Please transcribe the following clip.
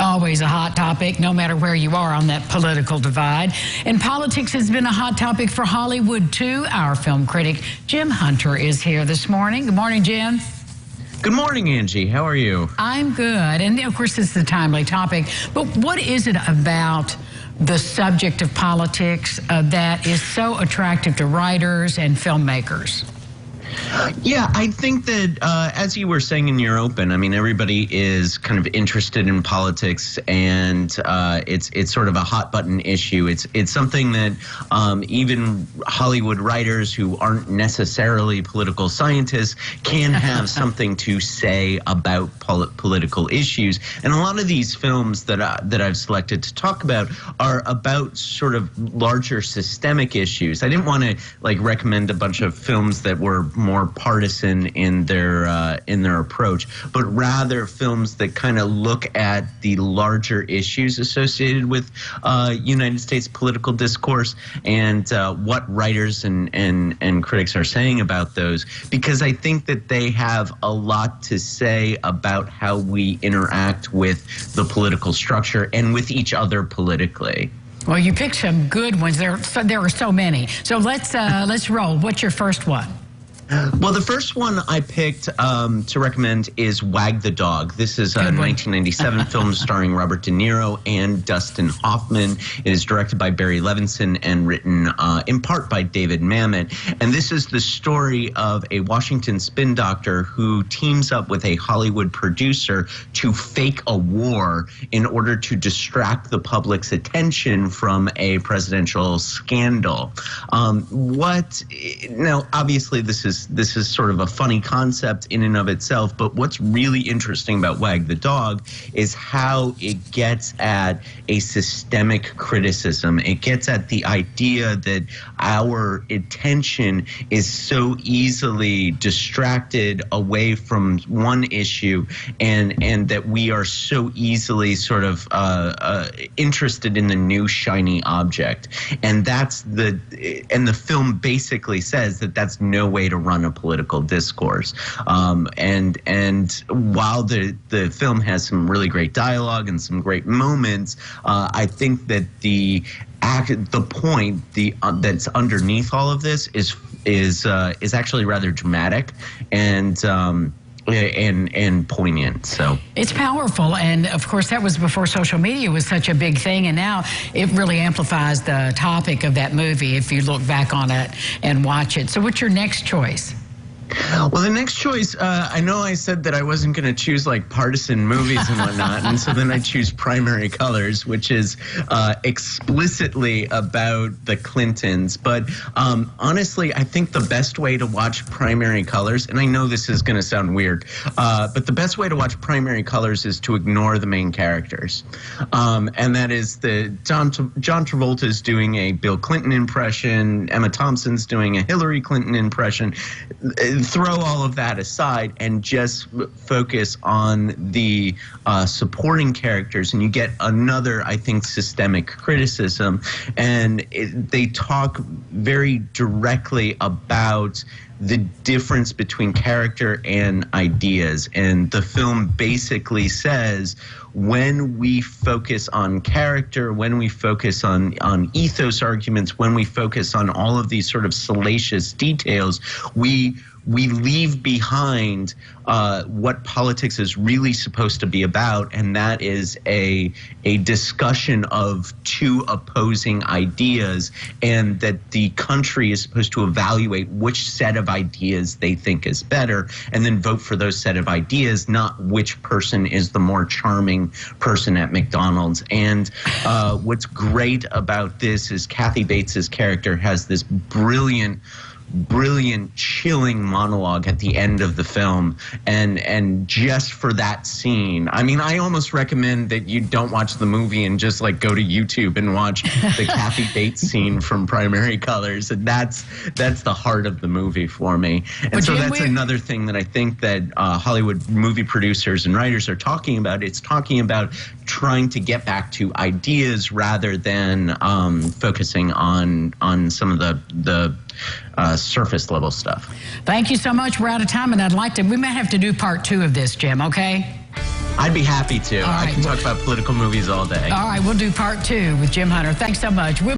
Always a hot topic, no matter where you are on that political divide. And politics has been a hot topic for Hollywood, too. Our film critic, Jim Hunter, is here this morning. Good morning, Jim. Good morning, Angie. How are you? I'm good. And, of course, it's a timely topic. But what is it about the subject of politics that is so attractive to writers and filmmakers? Yeah, I think that, as you were saying in your open, I mean, everybody is kind of interested in politics, and it's sort of a hot button issue. It's something that even Hollywood writers who aren't necessarily political scientists can have something to say about political issues. And a lot of these films that I've selected to talk about are about sort of larger systemic issues. I didn't want to recommend a bunch of films that were more partisan in their approach, but rather films that kind of look at the larger issues associated with United States political discourse and what writers and critics are saying about those, because I think that they have a lot to say about how we interact with the political structure and with each other politically. Well, you picked some good ones. There are so many. So let's roll. What's your first one? Well, the first one I picked to recommend is Wag the Dog. This is a 1997 film starring Robert De Niro and Dustin Hoffman. It is directed by Barry Levinson and written in part by David Mamet. And this is the story of a Washington spin doctor who teams up with a Hollywood producer to fake a war in order to distract the public's attention from a presidential scandal. Now, obviously, this is sort of a funny concept in and of itself, but what's really interesting about Wag the Dog is how it gets at a systemic criticism. It gets at the idea that our attention is so easily distracted away from one issue, and that we are so easily sort of interested in the new shiny object. And the film basically says that that's no way to run a political discourse. And while the film has some really great dialogue and some great moments, I think that the point that's underneath all of this is actually rather dramatic and poignant. So it's powerful, and of course that was before social media was such a big thing, and now it really amplifies the topic of that movie if you look back on it and watch it. So what's your next choice? Well, the next choice, I know I said that I wasn't going to choose partisan movies and whatnot, and so then I choose Primary Colors, which is explicitly about the Clintons. But honestly, I think the best way to watch Primary Colors, and I know this is going to sound weird, but the best way to watch Primary Colors is to ignore the main characters. And that is John Travolta's doing a Bill Clinton impression, Emma Thompson's doing a Hillary Clinton impression. Throw all of that aside and just focus on the supporting characters, and you get another, I think, systemic criticism. And they talk very directly about the difference between character and ideas. And the film basically says, when we focus on character, when we focus on ethos arguments, when we focus on all of these sort of salacious details, we leave behind what politics is really supposed to be about, and that is a discussion of two opposing ideas, and that the country is supposed to evaluate which set of ideas they think is better, and then vote for those set of ideas, not which person is the more charming person at McDonald's. And what's great about this is Kathy Bates's character has this brilliant, chilling monologue at the end of the film, and just for that scene, I mean, I almost recommend that you don't watch the movie and just go to YouTube and watch the Kathy Bates scene from Primary Colors, and that's the heart of the movie for me. And so that's another thing that I think that Hollywood movie producers and writers are talking about. It's talking about trying to get back to ideas rather than focusing on some of the surface level stuff. Thank you so much. We're out of time, and we might have to do part 2 of this, Jim, okay? I'd be happy to. All right. I can talk about political movies all day. All right, we'll do part 2 with Jim Hunter. Thanks so much.